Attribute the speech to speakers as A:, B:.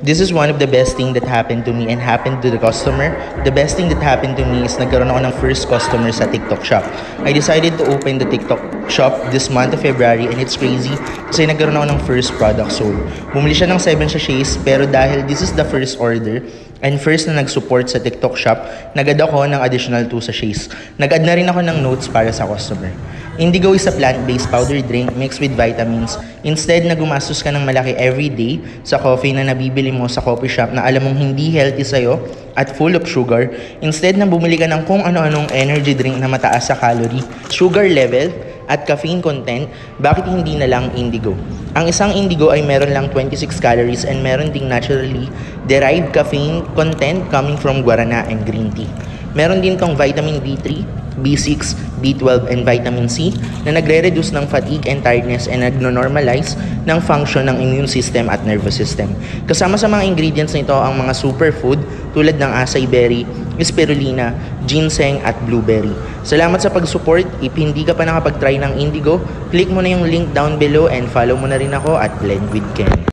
A: This is one of the best thing that happened to me and happened to the customer. The best thing that happened to me is nagkaroon ako ng first customer sa TikTok shop. I decided to open the TikTok shop this month of February and it's crazy kasi nagkaroon ako ng first product sold. Bumili siya ng 7 sachets pero dahil this is the first order and first na nag-support sa TikTok shop, nag-add ako ng additional 2 sachets. Nag-add na rin ako ng notes para sa customer. Indigo is a plant-based powder drink mixed with vitamins. Instead na gumastos ka ng malaki everyday sa coffee na nabibili mo sa coffee shop na alam mong hindi healthy sa'yo at full of sugar, instead na bumili ka ng kung ano-anong energy drink na mataas sa calorie, sugar level, at caffeine content, bakit hindi na lang Indigo? Ang isang Indigo ay meron lang 26 calories and meron ding naturally derived caffeine content coming from guarana and green tea. Meron din tong vitamin B3, B6, B12, and vitamin C na nagre-reduce ng fatigue and tiredness and nagno-normalize ng function ng immune system at nervous system. Kasama sa mga ingredients nito ang mga superfood tulad ng acai berry, spirulina, ginseng at blueberry. Salamat sa pag-support. If hindi ka pa nakapag-try ng Indigo, click mo na yung link down below and follow mo na rin ako at Blend with Ken.